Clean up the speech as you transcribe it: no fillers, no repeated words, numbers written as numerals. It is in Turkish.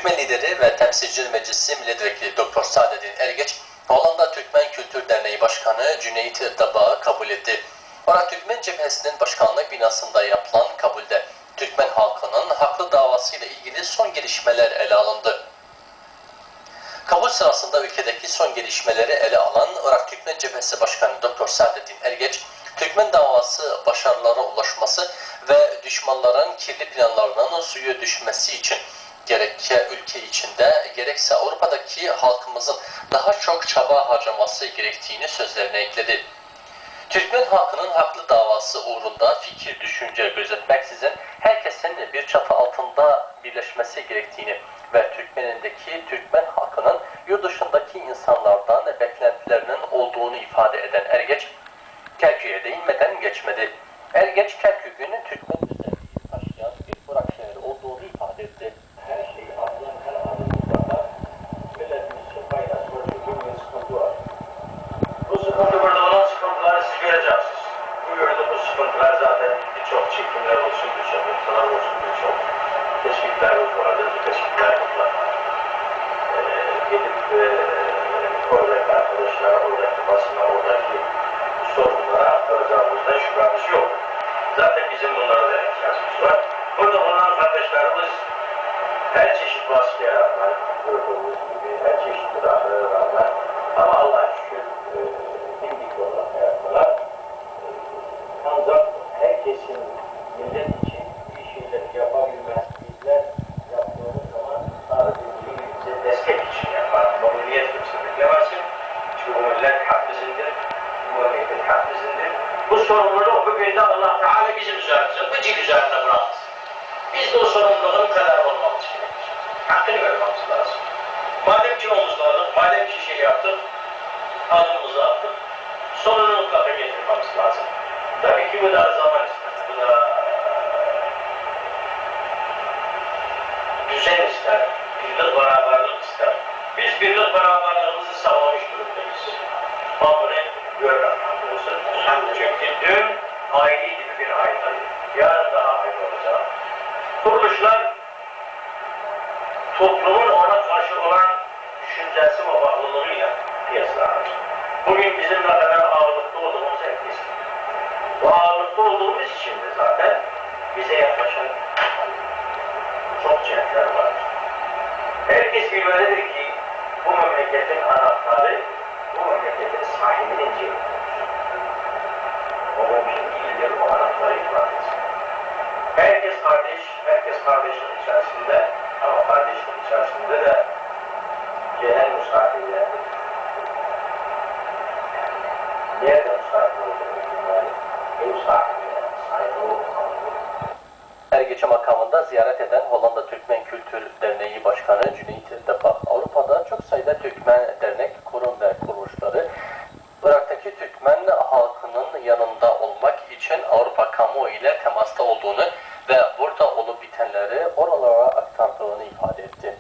Türkmen lideri ve Temsilciler Meclisi Milletvekili Doktor Saadettin Ergeç, Hollanda Türkmen Kültür Derneği Başkanı Cüneyt Dabak'ı kabul etti. Irak Türkmen Cephesi'nin başkanlık binasında yapılan kabulde Türkmen halkının haklı davasıyla ilgili son gelişmeler ele alındı. Kabul sırasında ülkedeki son gelişmeleri ele alan Irak Türkmen Cephesi Başkanı Doktor Saadettin Ergeç, Türkmen davası başarılara ulaşması ve düşmanların kirli planlarının suya düşmesi için gerekçe ülke içinde gerekse Avrupa'daki halkımızın daha çok çaba harcaması gerektiğini sözlerine ekledi. Türkmen halkının haklı davası uğrunda fikir, düşünce gözetmeksizin herkesin bir çatı altında birleşmesi gerektiğini ve Türkmen'indeki Türkmen halkının yurt dışındaki insanlardan beklentilerinin olduğunu ifade eden Ergeç, Kerkük'e değinmeden geçmedi. Ergeç, Kerkük'ün Türkmen özelliği taşıyan bir Irak şehri olduğunu ifade etti. Her şeyi aklın her anında milletimiz için faydası var. Çünkü bir sıkıntı var. Bu sıkıntı burada olan sıkıntıları siz göreceksiniz. Bu gördüğünüz sıkıntılar zaten birçok çekimler olsun, birçok noktalar olsun, birçok tespitlerimiz vardır. Bu tespitler mutlaka gidip oradaki arkadaşlar, oradaki basına, oradaki sorunlara aktaracağımızda şüphemiz yok. Zaten bizim bunlara da ihtiyacımız var. Burada bulunan kardeşlerimiz her çeşit baskıya rağmen, gördüğümüz gibi her çeşit müdahaleye rağmen ama Allah'a şükür dimdik olarak ayaktalar. Ancak herkesin millet için bir şeyler yapabilmez. Bizler yaptığımız zaman sadece bize destek için yapar. Memnuniyet kimse beklemesin. Çünkü bu millet hak bizimdir. Bu memleket hak bizimdir. Bu sorumluluğu bugün de Allah Teala bizim üzerimize, bu cil üzerine bıraktı. Biz de o sorumluluğun kadar olmamız gerekir. Hakkını vermemiz lazım. Madem ki omuzladık, madem ki şey yaptık, adımımızı attık, sonunu mutlaka getirmemiz lazım. Tabii ki bu da zaman ister, bu da düzen ister, birlik beraberlik ister. Biz birlik beraberliğimizi sağlamış durumdayız. Ama bunu görürüm. Çünkü dün aile gibi bir ailedir. Yarın daha aile olacak. Kuruluşlar toplumun ona karşı olan düşüncesi ve bağlılığıyla piyasalanır. Bugün bizim ne kadar ağırlıkta olduğumuz herkes. Bu ağırlıkta olduğumuz için de zaten bize yaklaşan çok cihetler var. Herkes bilmelidir ki bu memleketin anahtarı bu memleketin sahibinin cebidir. O mümkün değildir o anahtarı ifade etsin. Herkes kardeş, herkes kardeşlik içerisinde ama kardeşlik içerisinde de genel misafirlerdir. Nerede misafir olduğunu bilmeli, ev sahibine saygı olmalıdır. Ergeç'e makamında ziyaret eden Hollanda Türkmen Kültür Derneği Başkanı Cüneyt Dabak, Avrupa'da çok sayıda Türkmen dernek, kurum ve kuruluşları Irak'taki Türkmen halkının yanında olmak için Avrupa kamuoyu ile temasta olduğunu ve burada olup bitenleri oralara aktardığını ifade etti.